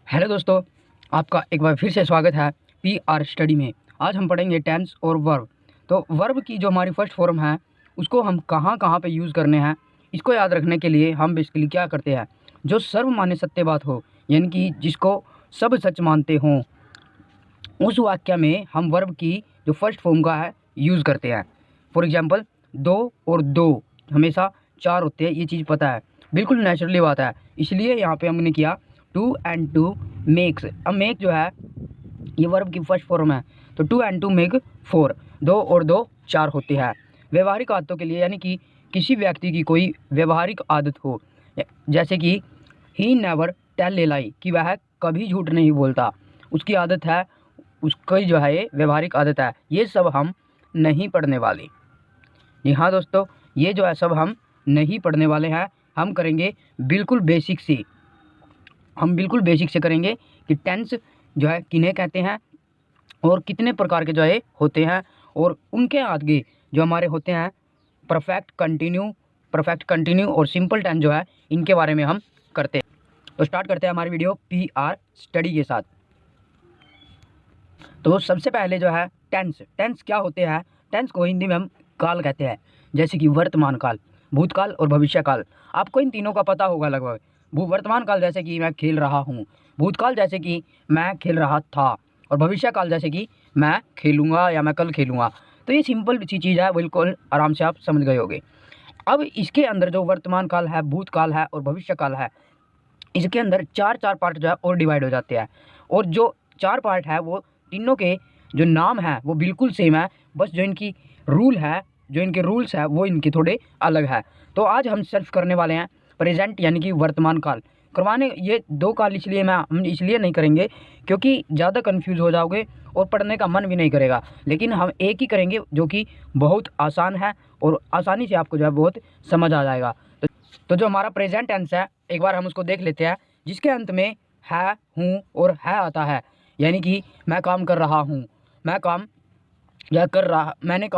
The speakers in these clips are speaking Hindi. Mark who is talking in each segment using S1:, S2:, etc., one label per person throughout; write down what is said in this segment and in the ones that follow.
S1: हेलो दोस्तों, आपका एक बार फिर से स्वागत है पीआर स्टडी में। आज हम पढ़ेंगे टेंस और वर्ब। तो वर्ब की जो हमारी फर्स्ट फॉर्म है उसको हम कहाँ कहाँ पे यूज़ करने हैं, इसको याद रखने के लिए हम बेसिकली क्या करते हैं, जो सर्वमान्य सत्य बात हो यानी कि जिसको सब सच मानते हों, उस वाक्य में हम वर्ब की जो फर्स्ट फॉर्म का है यूज़ करते हैं। फॉर एग्जाम्पल, दो और दो हमेशा चार होते हैं, ये चीज़ पता है, बिल्कुल नेचुरली बात है। इसलिए यहाँ पे हमने किया टू एंड टू मेक्स। अब मेक जो है ये वर्ब की फर्स्ट फॉर्म है, तो two and two make four. दो और दो चार होते हैं। व्यवहारिक आदतों के लिए यानी कि किसी व्यक्ति की कोई व्यवहारिक आदत हो, जैसे कि ही नेवर टेल ए लाई, कि वह कभी झूठ नहीं बोलता, उसकी आदत है, उसकी जो है ये व्यवहारिक आदत है। ये सब हम नहीं पढ़ने वाले। जी हाँ दोस्तों, ये जो है सब हम नहीं पढ़ने वाले हैं। हम करेंगे बिल्कुल बेसिक से, हम बिल्कुल बेसिक से करेंगे कि टेंस जो है किन्हें कहते हैं और कितने प्रकार के जो है होते हैं, और उनके आगे जो हमारे होते हैं परफेक्ट कंटिन्यू और सिंपल टेंस जो है, इनके बारे में हम करते हैं। तो स्टार्ट करते हैं हमारी वीडियो पीआर स्टडी के साथ। तो सबसे पहले जो है टेंस क्या होते हैं। टेंस को हिंदी में हम काल कहते हैं, जैसे कि वर्तमान काल, भूतकाल और भविष्य काल। आपको इन तीनों का पता होगा लगभग। वर्तमान काल जैसे कि मैं खेल रहा हूँ, भूतकाल जैसे कि मैं खेल रहा था, और भविष्य काल जैसे कि मैं खेलूँगा या मैं कल खेलूँगा। तो ये सिंपल सी चीज़ है, बिल्कुल आराम से आप समझ गए होंगे। अब इसके अंदर जो वर्तमान काल है, भूतकाल है और भविष्य काल है, इसके अंदर चार चार पार्ट जो है और डिवाइड हो जाते हैं। और जो चार पार्ट है वो तीनों के जो नाम है वो बिल्कुल सेम है, बस जो इनकी रूल है, जो इनके रूल्स है वो इनके थोड़े अलग है। तो आज हम सिर्फ करने वाले हैं प्रेजेंट यानी कि वर्तमान काल। करवाने ये दो काल इसलिए हम इसलिए नहीं करेंगे क्योंकि ज़्यादा कंफ्यूज हो जाओगे और पढ़ने का मन भी नहीं करेगा। लेकिन हम एक ही करेंगे जो कि बहुत आसान है और आसानी से आपको जो है बहुत समझ आ जाएगा। तो जो हमारा प्रेजेंट टेंस है, एक बार हम उसको देख लेते हैं, जिसके अंत में है, हूँ और है आता है। यानी कि मैं काम कर रहा हूँ, मैं काम या कर रहा, मैं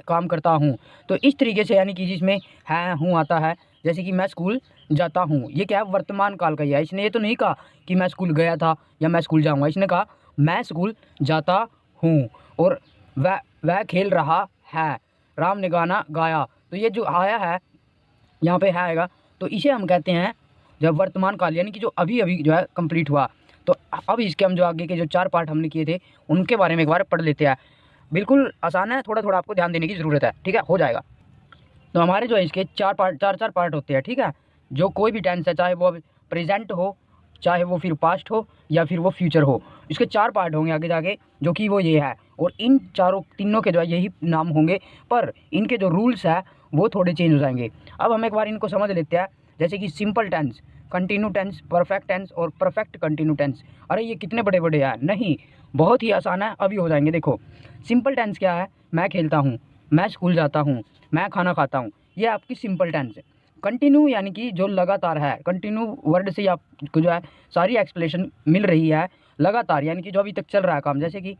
S1: काम करता हूँ। तो इस तरीके से यानी कि जिसमें है, हूँ आता है, जैसे कि मैं स्कूल जाता हूँ, ये क्या है, वर्तमान काल का ही है। इसने ये तो नहीं कहा कि मैं स्कूल गया था या मैं स्कूल जाऊँगा, इसने कहा मैं स्कूल जाता हूँ। और वह खेल रहा है, राम ने गाना गाया। तो ये जो आया है यहाँ पे है आएगा, तो इसे हम कहते हैं जब वर्तमान काल, यानी कि जो अभी अभी जो है कंप्लीट हुआ। तो अब इसके हम जो आगे के जो चार पार्ट हमने किए थे उनके बारे में एक बार पढ़ लेते हैं। बिल्कुल आसान है, थोड़ा थोड़ा आपको ध्यान देने की ज़रूरत है, ठीक है, हो जाएगा। तो हमारे जो है इसके चार चार पार्ट होते हैं, ठीक है। जो कोई भी टेंस है, चाहे वो प्रेजेंट हो, चाहे वो फिर पास्ट हो या फिर वो फ्यूचर हो, इसके चार पार्ट होंगे आगे जाके, जो कि वो ये है। और इन चारों तीनों के जो है यही नाम होंगे, पर इनके जो रूल्स है वो थोड़े चेंज हो जाएंगे। अब हम एक बार इनको समझ लेते हैं, जैसे कि simple tense, continue tense, perfect tense और परफेक्ट कंटिन्यू टेंस। अरे ये कितने बड़े बड़े हैं, नहीं, बहुत ही आसान है, अभी हो जाएंगे। देखो सिंपल टेंस क्या है, मैं खेलता हूँ, मैं स्कूल जाता हूँ, मैं खाना खाता हूँ, ये आपकी सिंपल टेंस है। कंटिन्यू यानी कि जो लगातार है, कंटिन्यू वर्ड से आपको जो है सारी एक्सप्लेनेशन मिल रही है। लगातार यानी कि जो अभी तक चल रहा है काम, जैसे कि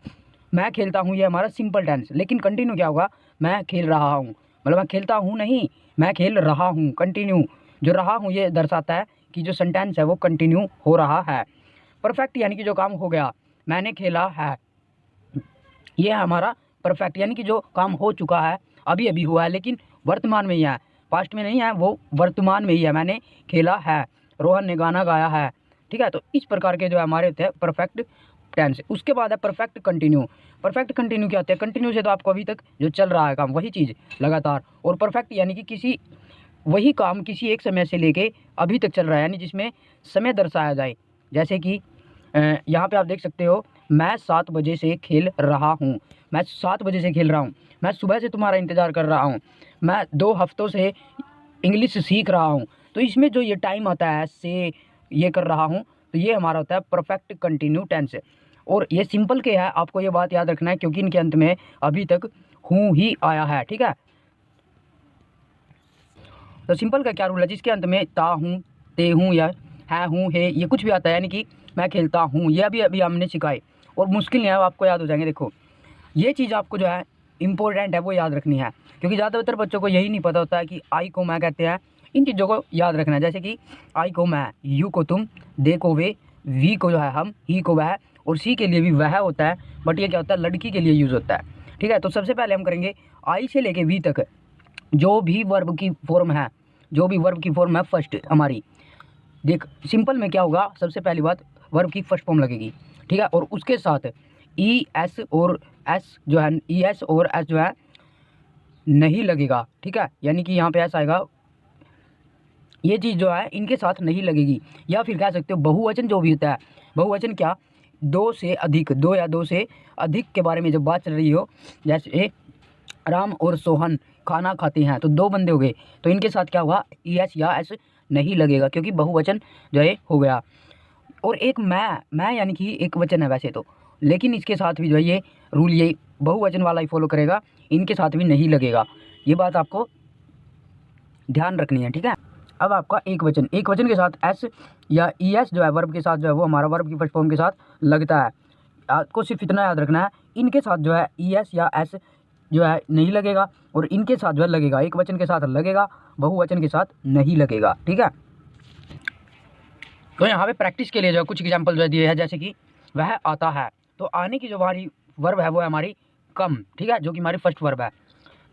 S1: मैं खेलता हूँ, ये हमारा सिंपल टेंस। लेकिन कंटिन्यू क्या होगा, मैं खेल रहा हूँ, मतलब मैं खेलता हूँ नहीं, मैं खेल रहा हूँ। कंटिन्यू जो रहा हूँ ये दर्शाता है कि जो सेंटेंस है वो कंटिन्यू हो रहा है। परफेक्ट यानी कि जो काम हो गया, मैंने खेला है, ये है हमारा परफेक्ट, यानी कि जो काम हो चुका है, अभी अभी हुआ है, लेकिन वर्तमान में ही है, पास्ट में नहीं है, वो वर्तमान में ही है। मैंने खेला है, रोहन ने गाना गाया है, ठीक है। तो इस प्रकार के जो है हमारे होते हैं परफेक्ट टेंस। उसके बाद है परफेक्ट कंटिन्यू। परफेक्ट कंटिन्यू क्या होता है, कंटिन्यू से तो आपको अभी तक जो चल रहा है काम वही चीज़ लगातार, और परफेक्ट यानी कि किसी वही काम किसी एक समय से लेके अभी तक चल रहा है, यानी जिसमें समय दर्शाया जाए। जैसे कि यहाँ पे आप देख सकते हो, मैं 7 बजे से खेल रहा हूँ, मैं 7 बजे से खेल रहा हूँ, मैं सुबह से तुम्हारा इंतज़ार कर रहा हूँ, मैं 2 हफ्तों से इंग्लिश सीख रहा हूँ। तो इसमें जो ये टाइम आता है से ये कर रहा हूँ, तो ये हमारा होता है परफेक्ट कंटिन्यू टेंस। और ये सिंपल के है, आपको ये बात याद रखना है, क्योंकि इनके अंत में अभी तक हूँ ही आया है, ठीक है। तो सिंपल का क्या रूल है, जिसके अंत में ता हूँ, ते हूँ या है, हूँ, है, ये कुछ भी आता है, यानी कि मैं खेलता हूँ, ये अभी अभी हमने सिखाए और मुश्किल नहीं है, आपको याद हो जाएंगे। देखो ये चीज़ आपको जो है इंपॉर्टेंट है वो याद रखनी है, क्योंकि ज़्यादातर बच्चों को यही नहीं पता होता है कि आई को मैं कहते हैं। इन चीज़ों को याद रखना है, जैसे कि आई को मैं, यू को तुम, दे को वे, वी को जो है हम ही को वह, और सी के लिए भी वह होता है, बट ये क्या होता है, लड़की के लिए यूज़ होता है। ठीक है, तो सबसे पहले हम करेंगे आई से लेके वी तक जो भी वर्ब की फॉर्म है, जो भी वर्ब की फॉर्म है फर्स्ट हमारी, देख सिंपल में क्या होगा, सबसे पहली बात वर्ब की फर्स्ट फॉर्म लगेगी। ठीक है, और उसके साथ ई एस और एस जो है, ई एस और एस जो है नहीं लगेगा। ठीक है, यानी कि यहाँ पे एस आएगा, ये चीज़ जो है इनके साथ नहीं लगेगी। या फिर कह सकते हो बहुवचन जो भी होता है, बहुवचन क्या, दो से अधिक, दो या दो से अधिक के बारे में जब बात चल रही हो, जैसे राम और सोहन खाना खाते हैं, तो दो बंदे हो गए, तो इनके साथ क्या हुआ, ई एस या एस नहीं लगेगा, क्योंकि बहुवचन जो है हो गया। और एक मैं यानी कि एक वचन है वैसे तो, लेकिन इसके साथ भी जो है ये रूल ये बहुवचन वाला ही फॉलो करेगा, इनके साथ भी नहीं लगेगा। ये बात आपको ध्यान रखनी है। ठीक है, अब आपका एक वचन के साथ एस या ई एस जो है वर्ब के साथ जो है वो हमारा वर्ब की फर्स्ट फॉर्म के साथ लगता है। आपको सिर्फ इतना याद रखना है, इनके साथ जो है ई एस या एस जो है नहीं लगेगा, और इनके साथ जो है लगेगा, एक वचन के साथ लगेगा, बहुवचन के साथ नहीं लगेगा। ठीक है, तो यहाँ पे प्रैक्टिस के लिए जो कुछ एग्जाम्पल जो दिए हैं, जैसे कि वह आता है, तो आने की जो हमारी वर्ब है वो है हमारी कम। ठीक है, जो कि हमारी फर्स्ट वर्ब है,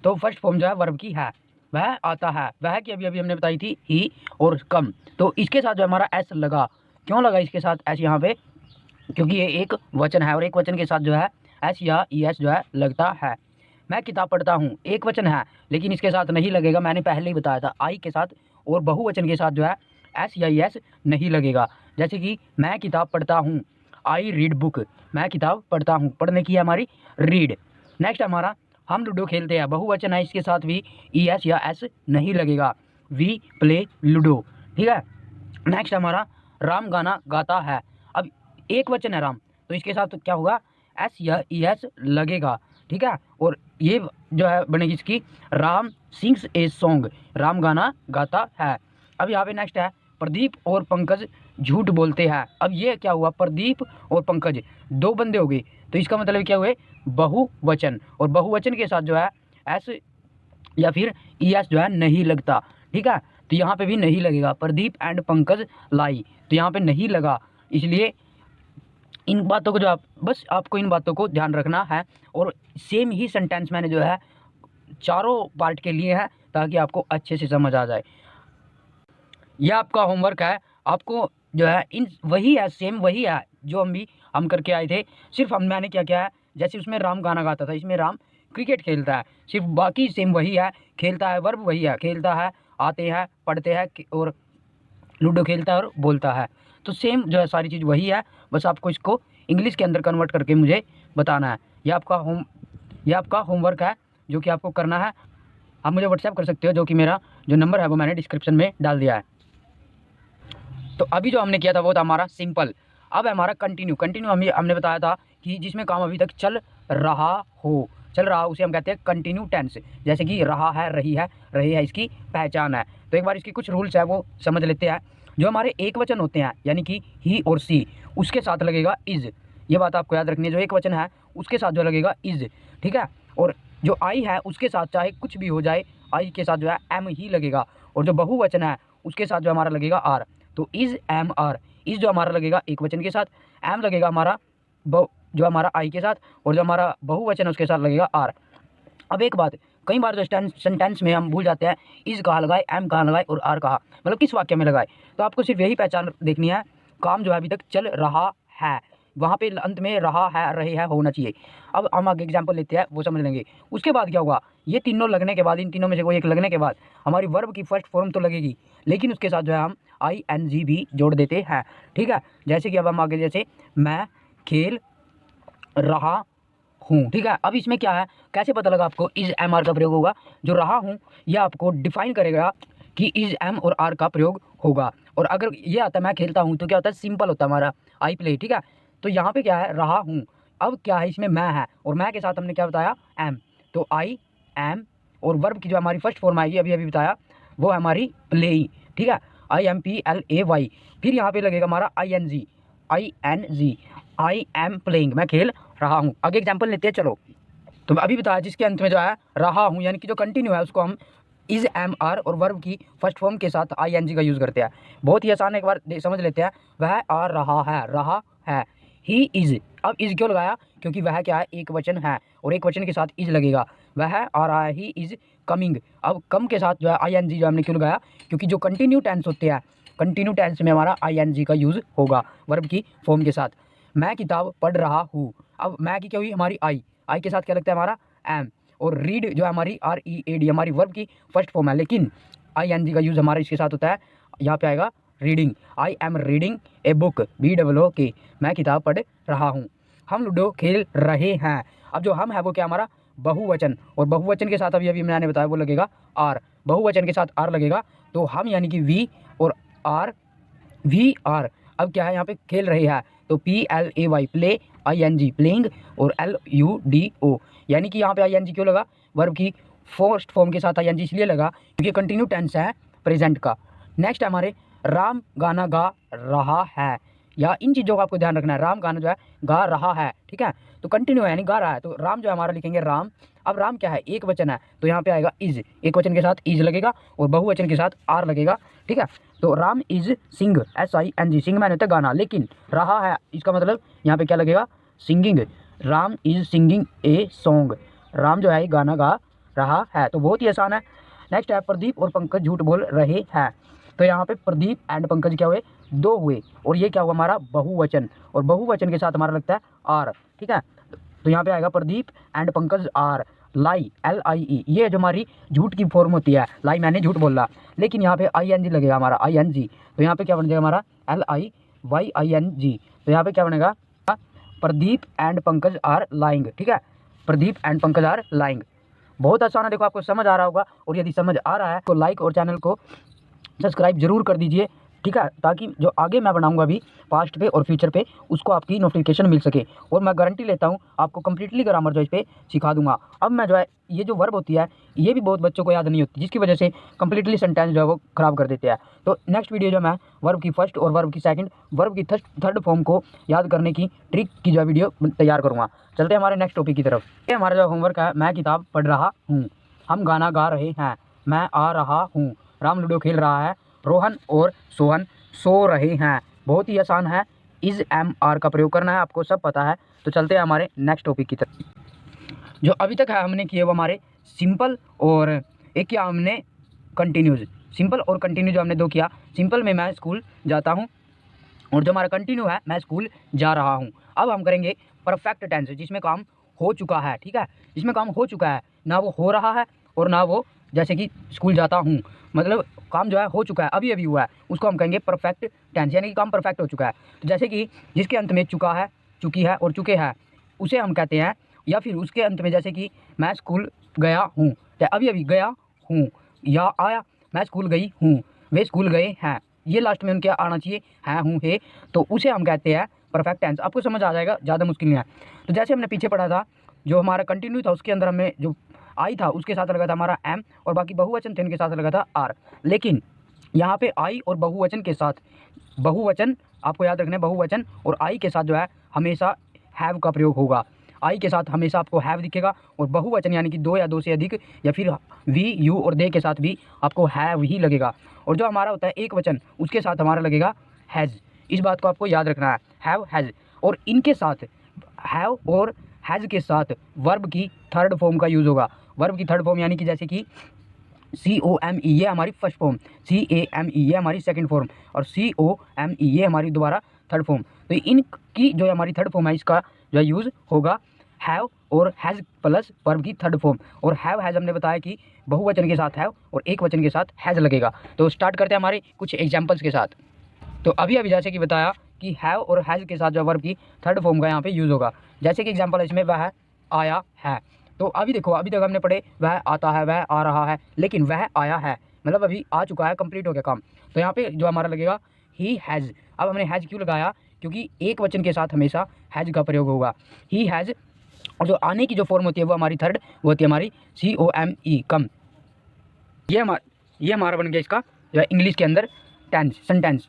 S1: तो फर्स्ट फॉर्म जो है वर्ब की है, वह आता है, वह की अभी अभी हमने बताई थी ही और कम, तो इसके साथ जो हमारा एस लगा, क्यों लगा इसके साथ एस यहाँ पे, क्योंकि ये एक वचन है, और एक वचन के साथ जो है एस या ई एस जो है लगता है। मैं किताब पढ़ता हूँ, एक वचन है, लेकिन इसके साथ नहीं लगेगा, मैंने पहले ही बताया था, आई के साथ और बहुवचन के साथ जो है एस या ई एस नहीं लगेगा। जैसे कि मैं किताब पढ़ता हूँ, आई रीड बुक, मैं किताब पढ़ता हूँ, पढ़ने की है हमारी रीड। नेक्स्ट हमारा हम लूडो खेलते हैं, बहुवचन है, इसके साथ भी ई एस या एस नहीं लगेगा, वी प्ले लूडो। ठीक है, नेक्स्ट हमारा राम गाना गाता है, अब एक वचन है राम, तो इसके साथ क्या होगा, एस या ई एस लगेगा। ठीक है, और ये जो है बनेगी इसकी Ram sings a song, Ram गाना गाता है। अब यहाँ पे नेक्स्ट है प्रदीप और पंकज झूठ बोलते हैं, अब ये क्या हुआ, प्रदीप और पंकज दो बंदे हो गए, तो इसका मतलब क्या हुए, बहुवचन, और बहुवचन के साथ जो है एस या फिर ई एस जो है नहीं लगता। ठीक है, तो यहाँ पे भी नहीं लगेगा, प्रदीप एंड पंकज लाई, तो यहाँ पे नहीं लगा, इसलिए इन बातों को जो आप बस आपको इन बातों को ध्यान रखना है, और सेम ही सेंटेंस मैंने जो है चारों पार्ट के लिए है, ताकि आपको अच्छे से समझ आ जाए। यह आपका होमवर्क है, आपको जो है इन वही है, सेम वही है जो हम करके आए थे, सिर्फ मैंने क्या किया है, जैसे उसमें राम गाना गाता था, इसमें राम क्रिकेट खेलता है, सिर्फ बाकी सेम वही है, खेलता है वर्ब वही है, खेलता है, आते हैं, पढ़ते हैं, और लूडो खेलता है और बोलता है, तो सेम जो है सारी चीज़ वही है, बस आपको इसको इंग्लिश के अंदर कन्वर्ट करके मुझे बताना है। यह आपका होमवर्क है जो कि आपको करना है। आप मुझे व्हाट्सएप कर सकते हो, जो कि मेरा जो नंबर है वो मैंने डिस्क्रिप्शन में डाल दिया है। तो अभी जो हमने किया था वो था हमारा सिंपल। अब हमारा कंटिन्यू हमने बताया था कि जिसमें काम अभी तक चल रहा हो, उसे हम कहते हैं कंटिन्यू टेंस। जैसे कि रहा है, रही है इसकी पहचान है। तो एक बार इसकी कुछ रूल्स है वो समझ लेते हैं। जो हमारे एक वचन होते हैं, यानी कि ही और सी, उसके साथ लगेगा इज, ये बात आपको याद रखनी है। जो एक वचन है उसके साथ जो लगेगा इज, ठीक है। और जो आई है उसके साथ चाहे कुछ भी हो जाए, आई के साथ जो है एम ही लगेगा। और जो बहुवचन है उसके साथ जो हमारा लगेगा आर, तो इज एम आर। इज जो हमारा लगेगा एक वचन के साथ, एम लगेगा हमारा जो हमारा आई के साथ, और जो हमारा बहुवचन है उसके साथ लगेगा आर। अब एक बात, कई बार जो सेंटेंस में हम भूल जाते हैं, इज कहाँ लगाए, एम कहाँ लगाए और आर कहाँ, मतलब किस वाक्य में लगाए। तो आपको सिर्फ यही पहचान देखनी है, काम जो है अभी तक चल रहा है, वहाँ पे अंत में रहा है, रहे है होना चाहिए। अब हम आगे एग्जाम्पल लेते हैं, वो समझ लेंगे। उसके बाद क्या होगा, ये तीनों लगने के बाद, इन तीनों में से कोई एक लगने के बाद हमारी वर्ब की फर्स्ट फॉर्म तो लगेगी, लेकिन उसके साथ जो है हम आई एन जी भी जोड़ देते हैं, ठीक है। जैसे कि अब हम आगे, जैसे मैं खेल रहा हूँ, ठीक है। अब इसमें क्या है, कैसे पता लगा आपको इज एम आर का प्रयोग होगा। जो रहा हूँ यह आपको डिफाइन करेगा कि इज एम और आर का प्रयोग होगा। और अगर ये आता है मैं खेलता हूँ, तो क्या होता है, सिंपल होता है हमारा आई प्ले, ठीक है। तो यहाँ पे क्या है, रहा हूँ। अब क्या है, इसमें मैं है, और मैं के साथ हमने क्या बताया, एम, तो आई एम। और वर्ब की जो हमारी फर्स्ट फॉर्म आएगी, अभी अभी बताया, वो है हमारी प्लेइंग, ठीक है, I am P L A Y. फिर यहाँ पे लगेगा हमारा I N G, I am playing, मैं खेल रहा हूँ। आगे एग्जाम्पल लेते हैं, चलो। तो अभी बताया जिसके अंत में जो है रहा हूँ, यानी कि जो कंटिन्यू है उसको हम इज एम आर और वर्ब की फर्स्ट फॉर्म के साथ आई एन जी का यूज़ करते हैं। बहुत ही आसान, एक बार समझ लेते हैं। वह आ रहा है। ही इज, अब इज क्यों लगाया? क्योंकि वह क्या है, एक वचन है और एक वचन के साथ इज लगेगा। वह आ रहा है, ही इज कमिंग। अब कम के साथ जो है आई एन जी जो हमने क्यों लगाया? क्योंकि जो कंटिन्यू टेंस होते हैं, कंटिन्यू टेंस में हमारा आई एन जी का यूज़ होगा वर्ब की फॉर्म के साथ। मैं किताब पढ़ रहा हूँ। अब मैं की क्या हुई? हमारी आई के साथ क्या लगता है? हमारा एम। और रीड जो है हमारी आर ई ए डी हमारी वर्ब की फर्स्ट फॉर्म है, लेकिन आई एन जी का यूज़ हमारे इसके साथ होता है। यहाँ पे आएगा reading. I am reading a book, BOOK। मैं किताब पढ़ रहा हूँ। हम लूडो खेल रहे हैं। अब जो हम है वो क्या हमारा? बहुवचन। और बहुवचन के साथ अभी अभी मैंने बताया वो लगेगा आर। बहुवचन के साथ आर लगेगा, तो हम यानी कि वी और आर, वी आर। अब क्या है यहाँ पे? खेल रहे हैं, तो PLAY प्ले, ING प्लेइंग, और LUDO, यानी कि यहाँ पे ING क्यों लगा? वर्ब की फर्स्ट फॉर्म के साथ ING इसलिए लगा क्योंकि कंटिन्यू टेंस है प्रेजेंट का। नेक्स्ट है हमारे राम गाना गा रहा है। या इन चीज़ों का आपको ध्यान रखना है। राम गाना जो है गा रहा है, ठीक है, तो कंटिन्यू है यानी गा रहा है, तो राम जो है हमारा लिखेंगे राम। अब राम क्या है? एक वचन है, तो यहाँ पे आएगा इज। एक वचन के साथ इज लगेगा और बहुवचन के साथ आर लगेगा, ठीक है। तो राम इज सिंग, SING, सिंग मैंने होता है गाना, लेकिन रहा है इसका मतलब यहाँ पे क्या लगेगा? Singing. Ram is singing a song. Ram जो है ये गाना गा रहा है, तो बहुत ही आसान है। नेक्स्ट है प्रदीप और पंकज झूठ बोल रहे हैं। तो यहाँ पे प्रदीप एंड पंकज क्या हुए? दो हुए, और ये क्या हुआ हमारा? बहुवचन, और बहुवचन के साथ हमारा लगता है आर, ठीक है। तो यहाँ पे आएगा Pradeep and Pankaj are lie, LIE। ये जो हमारी झूठ की फॉर्म होती है, लाई मैंने झूठ बोला, लेकिन यहाँ पे ING लगेगा हमारा, ING। तो यहाँ पे क्या बन जाएगा हमारा? LIYING। तो यहाँ पे क्या बनेगा? Pradeep and Pankaj are lying, ठीक है। Pradeep and Pankaj are lying. बहुत आसान है, देखो आपको समझ आ रहा होगा। और यदि समझ आ रहा है तो लाइक और चैनल को सब्सक्राइब जरूर कर दीजिए, ठीक है, ताकि जो आगे मैं बनाऊंगा अभी पास्ट पे और फ्यूचर पे, उसको आपकी नोटिफिकेशन मिल सके। और मैं गारंटी लेता हूँ आपको कंप्लीटली ग्रामर जो इस पे सिखा दूंगा। अब मैं जो है ये जो वर्ब होती है ये भी बहुत बच्चों को याद नहीं होती, जिसकी वजह से कंप्लीटली सेंटेंस जो है वो खराब कर देते हैं। तो नेक्स्ट वीडियो जो मैं वर्ब की फर्स्ट और वर्ब की सेकंड, वर्ब की थर्ड फॉर्म को याद करने की ट्रिक की जो वीडियो तैयार करूँगा। चलते हैं हमारे नेक्स्ट टॉपिक की तरफ। ये हमारा जो होमवर्क है, मैं किताब पढ़ रहा हूँ, हम गाना गा रहे हैं, मैं आ रहा हूँ, राम लूडो खेल रहा है, रोहन और सोहन सो रहे हैं। बहुत ही आसान है, इज एम आर का प्रयोग करना है, आपको सब पता है। तो चलते हैं हमारे नेक्स्ट टॉपिक की तरफ। जो अभी तक है हमने किए वो हमारे सिंपल और एक किया हमने कंटिन्यूज। सिंपल और कंटिन्यू जो हमने दो किया, सिंपल में मैं स्कूल जाता हूँ, और जो हमारा कंटिन्यू है मैं स्कूल जा रहा हूँ। अब हम करेंगे परफेक्ट टेंस, जिसमें काम हो चुका है, ठीक है, जिसमें काम हो चुका है, ना वो हो रहा है और ना वो, जैसे कि स्कूल जाता हूँ, मतलब काम जो है हो चुका है, अभी अभी हुआ है, उसको हम कहेंगे परफेक्ट टेंस, यानी कि काम परफेक्ट हो चुका है। तो जैसे कि जिसके अंत में चुका है, चुकी है और चुके हैं, उसे हम कहते हैं। या फिर उसके अंत में जैसे कि मैं स्कूल गया हूँ, या अभी अभी गया हूँ, या आया, मैं स्कूल गई हूँ, वे स्कूल गए हैं, ये लास्ट में उनके आना चाहिए है, हूँ, है, तो उसे हम कहते हैं परफेक्ट टेंस। आपको समझ आ जाएगा, ज़्यादा मुश्किल नहीं है। तो जैसे हमने पीछे पढ़ा था, जो हमारा कंटिन्यू था उसके अंदर हमें जो आई था उसके साथ लगा था हमारा एम, और बाकी बहुवचन थे उनके साथ लगा था आर। लेकिन यहाँ पे आई और बहुवचन के साथ, बहुवचन आपको याद रखना है, बहुवचन और आई के साथ जो है हमेशा हैव का प्रयोग होगा। आई के साथ हमेशा आपको हैव दिखेगा, और बहुवचन यानी कि दो या दो से अधिक या फिर वी, यू और दे के साथ भी आपको हैव ही लगेगा। और जो हमारा होता है एक वचन, उसके साथ हमारा लगेगा हैज़। इस बात को आपको याद रखना है, हैव, हैज़। और इनके साथ हैव और हैज़ के साथ वर्ब की थर्ड फॉर्म का यूज़ होगा। वर्ब की थर्ड फॉर्म यानी कि जैसे कि COME, ये हमारी फर्स्ट फॉर्म, CAME ये हमारी सेकंड फॉर्म, और COME ये हमारी दोबारा थर्ड फॉर्म। तो इनकी जो हमारी थर्ड फॉर्म है, इसका जो यूज़ होगा हैव और हैज़ प्लस वर्ब की थर्ड फॉर्म। और हैव हैज़ हमने बताया कि बहुवचन के साथ हैव और एक वचन के साथ हैज़ लगेगा। तो स्टार्ट करते हैं हमारे कुछ एग्जाम्पल्स के साथ। तो अभी अभी जैसे कि बताया कि हैव और हैज़ के साथ जो वर्ब की थर्ड फॉर्म का यहाँ पे यूज़ होगा। जैसे कि एग्जाम्पल इसमें वह आया है। तो अभी देखो, अभी तक हमने पढ़े वह आता है, वह आ रहा है, लेकिन वह आया है मतलब अभी आ चुका है, कंप्लीट हो गया काम। तो यहाँ पे जो हमारा लगेगा ही हैज़। अब हमने हैज़ क्यों लगाया? क्योंकि एक वचन के साथ हमेशा हैज़ का प्रयोग होगा, ही हैज़। और जो आने की जो फॉर्म होती है वो हमारी थर्ड, वो होती है हमारी COME, कम। ये हमारा बन गया इसका जो है इंग्लिश के अंदर टेंस, सेंटेंस।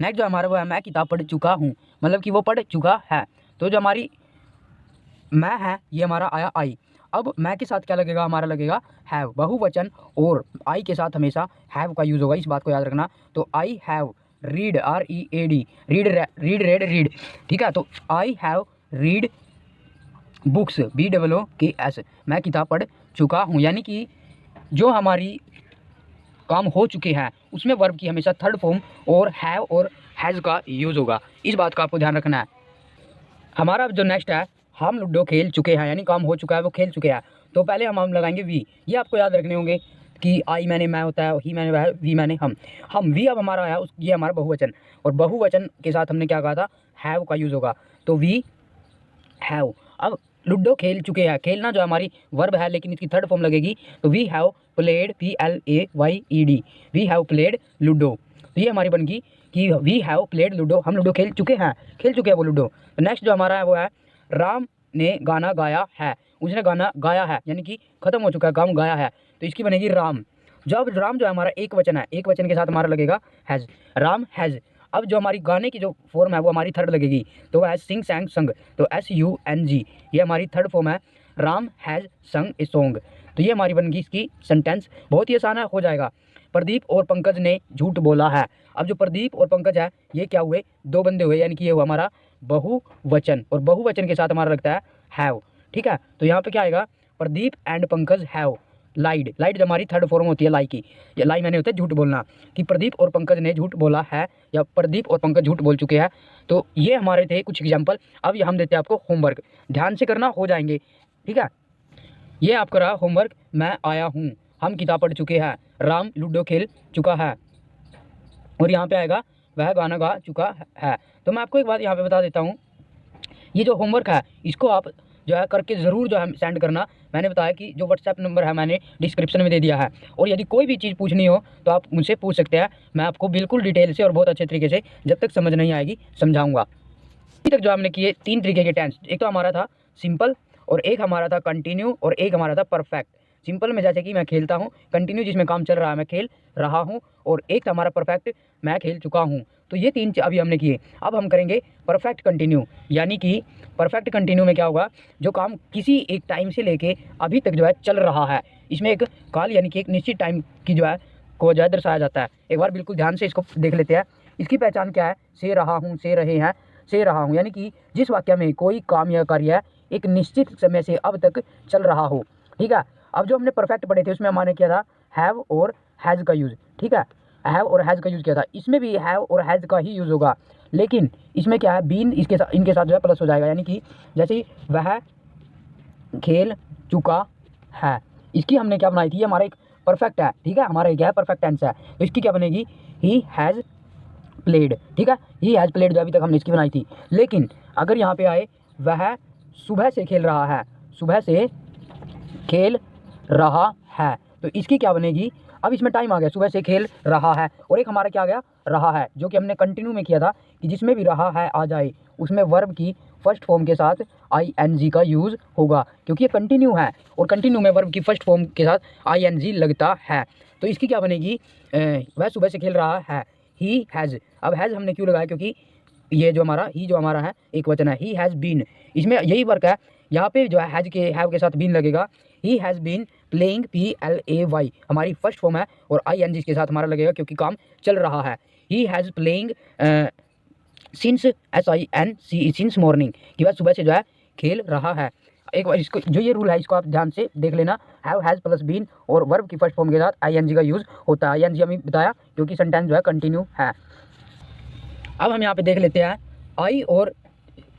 S1: नेक्स्ट जो हमारा वो है मैं किताब पढ़ चुका हूँ, मतलब कि वो पढ़ चुका है। तो जो हमारी मैं है ये हमारा आया आई। अब मैं के साथ क्या लगेगा, हमारा लगेगा हैव, बहुवचन और आई के साथ हमेशा हैव का यूज़ होगा, इस बात को याद रखना। तो I have read, READ, read red read, ठीक है। तो I have read books, BOOKS, मैं किताब पढ़ चुका हूँ, यानी कि जो हमारी काम हो चुके हैं उसमें वर्ब की हमेशा थर्ड फॉर्म और हैव और हैज़ का यूज़ होगा, इस बात का आपको ध्यान रखना है। हमारा जो नेक्स्ट है, हम लूडो खेल चुके हैं, यानी काम हो चुका है, वो खेल चुके हैं। तो पहले हम लगाएंगे वी, ये आपको याद रखने होंगे कि आई मैंने मैं होता है, ही मैंने वह, वी मैंने हम वी अब हमारा है ये हमारा बहुवचन, और बहुवचन के साथ हमने क्या कहा था, हैव का यूज़ होगा। तो वी हैव, अब लूडो खेल चुके हैं, खेलना जो हमारी वर्ब है लेकिन इसकी थर्ड फॉर्म लगेगी, तो we have played, PLAYED, we have played ludo. तो ये हमारी बन गई कि वी हैव प्लेड लूडो, हम लूडो खेल चुके हैं वो लूडो। तो नेक्स्ट जो हमारा है वो है राम ने गाना गाया है, उसने गाना गाया है, यानी कि खत्म हो चुका है, काम गाया है, तो इसकी बनेगी राम। जब राम जो है हमारा एक वचन है, एक वचन के साथ हमारा लगेगा हैज़, राम हैज़। अब जो हमारी गाने की जो फॉर्म है वो हमारी थर्ड लगेगी, तो वो है सिंग सैंग संग, तो SUNG, ये हमारी थर्ड फॉर्म है, राम हैज़ संग ए सॉन्ग। तो ये हमारी बन गई इसकी सेंटेंस, बहुत ही आसान हो जाएगा। प्रदीप और पंकज ने झूठ बोला है, अब जो प्रदीप और पंकज है ये क्या हुए, दो बंदे हुए, यानी कि ये हुआ हमारा बहुवचन, और बहुवचन के साथ हमारा लगता है हैव, ठीक है। तो यहाँ पे क्या आएगा, प्रदीप एंड पंकज हैव लाइड, लाइड जो हमारी थर्ड फॉर्म होती है लाई की, ये लाई मैंने होता है झूठ बोलना, कि प्रदीप और पंकज ने झूठ बोला है, या प्रदीप और पंकज झूठ बोल चुके हैं। तो ये हमारे थे कुछ एग्जाम्पल। अब ये हम देते हैं आपको होमवर्क, ध्यान से करना, हो जाएंगे, ठीक है। ये आपका रहा होमवर्क, मैं आया हूँ, हम किताब पढ़ चुके हैं, राम लूडो खेल चुका है, और यहाँ पे आएगा वह गाना गा चुका है। तो मैं आपको एक बात यहाँ पे बता देता हूँ, ये जो होमवर्क है इसको आप जो है करके ज़रूर जो है सेंड करना। मैंने बताया कि जो व्हाट्सएप नंबर है मैंने डिस्क्रिप्शन में दे दिया है, और यदि कोई भी चीज़ पूछनी हो तो आप मुझसे पूछ सकते हैं, मैं आपको बिल्कुल डिटेल से और बहुत अच्छे तरीके से जब तक समझ नहीं आएगी समझाऊंगा। अभी तक जो हमने किए 3 तरीके के टेंस, एक तो हमारा था सिंपल, और एक हमारा था कंटिन्यू, और एक हमारा था परफेक्ट। सिंपल में जैसे कि मैं खेलता हूँ, कंटिन्यू जिसमें काम चल रहा है मैं खेल रहा हूँ, और एक था हमारा परफेक्ट, मैं खेल चुका हूँ। तो ये 3 अभी हमने किए। अब हम करेंगे परफेक्ट कंटिन्यू, यानी कि परफेक्ट कंटिन्यू में क्या होगा, जो काम किसी एक टाइम से लेके अभी तक जो है चल रहा है, इसमें एक काल यानी कि एक निश्चित टाइम की जो है को जो है दर्शाया जाता है। एक बार बिल्कुल ध्यान से इसको देख लेते हैं। इसकी पहचान क्या है, से रहा हूँ, से रहे हैं, से रहा हूँ, यानी कि जिस वाक्य में कोई काम या कार्य एक निश्चित समय से अब तक चल रहा हो, ठीक है। अब जो हमने परफेक्ट पढ़े थे उसमें हमने किया था हैव और हैज़ का यूज़, ठीक है, हैव और हैज़ का यूज़ किया था। इसमें भी हैव और हैज़ का ही यूज़ होगा, लेकिन इसमें क्या है, बीन इसके साथ, इनके साथ जो है प्लस हो जाएगा, यानी कि जैसे वह खेल चुका है, इसकी हमने क्या बनाई थी, ये हमारा एक परफेक्ट है, ठीक है, हमारा क्या है परफेक्ट टेंस है, तो इसकी क्या बनेगी, ही हैज़ प्लेड, ठीक है, ही हैज़ प्लेड जो अभी तक हमने इसकी बनाई थी। लेकिन अगर यहाँ पे आए वह सुबह से खेल रहा है, सुबह से खेल रहा है, तो इसकी क्या बनेगी, अब इसमें टाइम आ गया, सुबह से खेल रहा है, और एक हमारा क्या आ गया, रहा है, जो कि हमने कंटिन्यू में किया था कि जिसमें भी रहा है आ जाए उसमें वर्ब की फर्स्ट फॉर्म के साथ ING का यूज़ होगा, क्योंकि ये कंटिन्यू है, और कंटिन्यू में वर्ब की फर्स्ट फॉर्म के साथ ING लगता है। तो इसकी क्या बनेगी, वह सुबह से खेल रहा है, ही हैज़। अब हैज़ हमने क्यों लगाया, क्योंकि ये जो हमारा है एक वचन है, ही हैज़ बीन, इसमें यही वर्क है, यहाँ पे जो है हैज़ के हैव के साथ बीन लगेगा, he has been playing, PLAY हमारी फर्स्ट फॉर्म है, और ING के साथ हमारा लगेगा क्योंकि काम चल रहा है, he has playing since, SINC, since morning, कि वह सुबह से जो है खेल रहा है। एक बार इसको जो ये रूल है इसको आप ध्यान से देख लेना, हैव हैज़ प्लस बीन और वर्ब की फर्स्ट फॉर्म के साथ ING का यूज़ होता है। ING हमें बताया क्योंकि सेंटेंस जो है कंटिन्यू है। अब हम यहाँ पे देख लेते हैं, आई और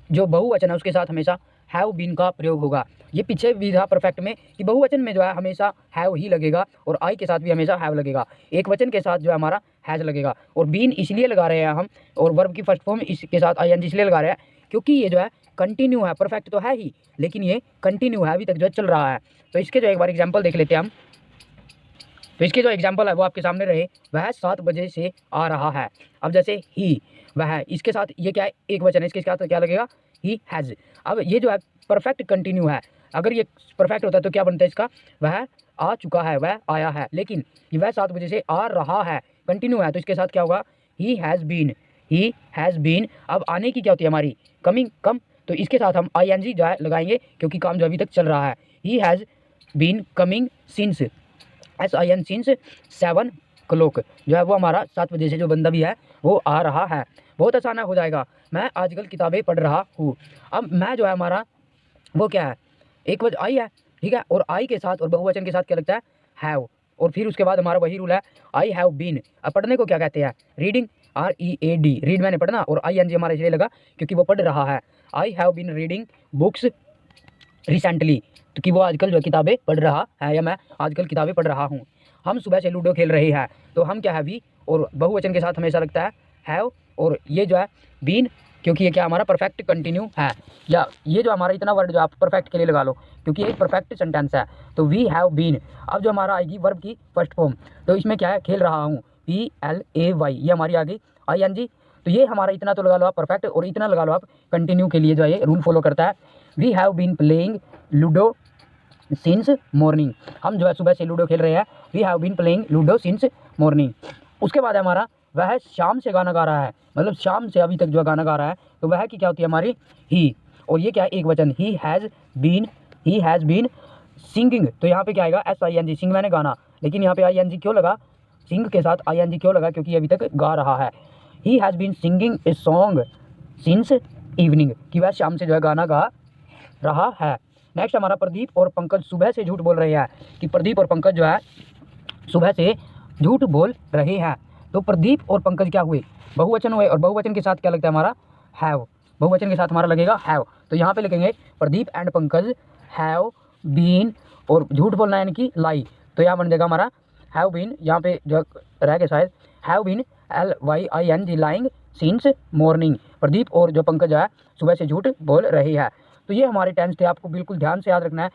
S1: जो बहुवचन है उसके साथ हमेशा हैव बीन का प्रयोग होगा। ये पीछे भी था परफेक्ट में कि बहुवचन में जो है हमेशा हैव ही लगेगा, और आई के साथ भी हमेशा हैव लगेगा, एक वचन के साथ जो है हमारा हैज़ लगेगा, और बीन इसलिए लगा रहे हैं हम, और वर्ब की फर्स्ट फॉर्म इसके साथ ING इसलिए लगा रहे हैं क्योंकि ये जो है कंटिन्यू है, परफेक्ट तो है ही लेकिन ये कंटिन्यू है, अभी तक जो है चल रहा है। तो इसके जो एक बार एग्जाम्पल देख लेते हैं हम। तो इसके जो एग्जाम्पल है वो आपके सामने रहे, वह 7 बजे से आ रहा है। अब जैसे ही, वह, इसके साथ ये क्या है, एक वचन है, इसके साथ क्या लगेगा, ही हैज़। अब ये जो है परफेक्ट कंटिन्यू है, अगर ये परफेक्ट होता है तो क्या बनता है इसका, वह आ चुका है, वह आया है, लेकिन ये वह 7 बजे से आ रहा है, कंटिन्यू है, तो इसके साथ क्या होगा, he has been, he has been. अब आने की क्या होती है हमारी, कमिंग, कम, तो इसके साथ हम ING जो है लगाएंगे क्योंकि काम जो अभी तक चल रहा है, he has been coming since SIN since 7 o'clock, जो है वो हमारा 7 बजे से जो बंदा भी है वो आ रहा है। बहुत आसान हो जाएगा। मैं आजकल किताबें पढ़ रहा हूँ। अब मैं जो है हमारा वो क्या है, एक वजह आई है, ठीक है, और आई के साथ और बहुवचन के साथ क्या लगता है, हैव, और फिर उसके बाद हमारा वही रूल है, आई हैव बीन। अब पढ़ने को क्या कहते हैं, रीडिंग, READ, रीड मैंने पढ़ना, और ING हमारा इसलिए लगा क्योंकि वो पढ़ रहा है। I have been reading books recently, तो कि वो आजकल जो किताबें पढ़ रहा है, या मैं आजकल किताबें पढ़ रहा हूँ। हम सुबह से लूडो खेल रहे हैं, तो हम क्या है भी, और बहुवचन के साथ हमेशा लगता है हैव, और ये जो है बीन, क्योंकि ये क्या हमारा परफेक्ट कंटिन्यू है, या ये जो हमारा इतना वर्ड जो आप परफेक्ट के लिए लगा लो, क्योंकि ये परफेक्ट सेंटेंस है। तो वी हैव बीन, अब जो हमारा आएगी वर्ब की फर्स्ट फॉर्म, तो इसमें क्या है, खेल रहा हूँ, PLAY, ये हमारी आ गई ING। तो ये हमारा इतना तो लगा लो आप परफेक्ट, और इतना लगा लो आप कंटिन्यू के लिए जो है ये रूल फॉलो करता है। We have been playing ludo since morning, हम जो है सुबह से लूडो खेल रहे हैं। We have been playing ludo since morning. उसके बाद हमारा वह शाम से गाना गा रहा है, मतलब शाम से अभी तक जो गाना गा रहा है, तो वह की क्या होती है हमारी, ही, और ये क्या है, एक वचन, ही हैज़ बीन सिंगिंग, तो यहाँ पे क्या आएगा, SING, सिंग मैंने गाना, लेकिन यहाँ पे ING क्यों लगा, सिंग के साथ ING क्यों लगा, क्योंकि अभी तक गा रहा है। He has been singing a song since evening, कि वह शाम से जो है गाना गा रहा है। नेक्स्ट हमारा प्रदीप और पंकज सुबह से झूठ बोल रहे हैं, कि प्रदीप और पंकज जो है सुबह से झूठ बोल रहे हैं। तो प्रदीप और पंकज क्या हुए, बहुवचन हुए, और बहुवचन के साथ क्या लगता है हमारा, हैव, बहुवचन के साथ हमारा लगेगा हैव। तो यहाँ पे लिखेंगे Pradeep and Pankaj have been, और झूठ बोलना यानी कि लाई, तो यहाँ बन जाएगा हमारा हैव बीन, यहाँ पे जो रह गया शायद, have been LYING lying since morning, Pradeep और जो पंकज है सुबह से झूठ बोल रही है। तो ये हमारे टेंस थे, आपको बिल्कुल ध्यान से याद रखना है।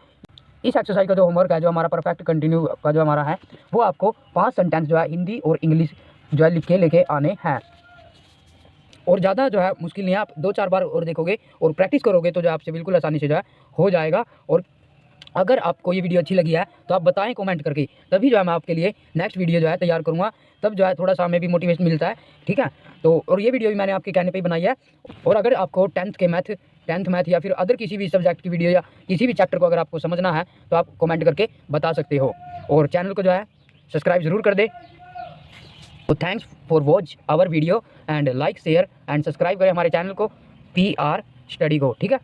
S1: इस एक्सरसाइज का जो होमवर्क है, जो हमारा परफेक्ट कंटिन्यू का जो हमारा है, वो आपको 5 सेंटेंस जो है हिंदी और इंग्लिश जो है लिख के लेके आने हैं, और ज़्यादा जो है मुश्किल नहीं है। आप 2-4 बार और देखोगे और प्रैक्टिस करोगे तो जो आपसे बिल्कुल आसानी से जो है हो जाएगा। और अगर आपको ये वीडियो अच्छी लगी है तो आप बताएं कमेंट करके, तभी जो है मैं आपके लिए नेक्स्ट वीडियो जो है तैयार करूँगा, तब जो है थोड़ा सा हमें भी मोटिवेशन मिलता है, ठीक है। तो और ये वीडियो भी मैंने आपके कहने पे ही बनाई है। और अगर आपको टेंथ मैथ या फिर अदर किसी भी सब्जेक्ट की वीडियो या किसी भी चैप्टर को अगर आपको समझना है तो आप कमेंट करके बता सकते हो, और चैनल को जो है सब्सक्राइब ज़रूर कर दे। तो thanks for watch our video, and like share and subscribe करें हमारे चैनल को PR स्टडी को, ठीक है।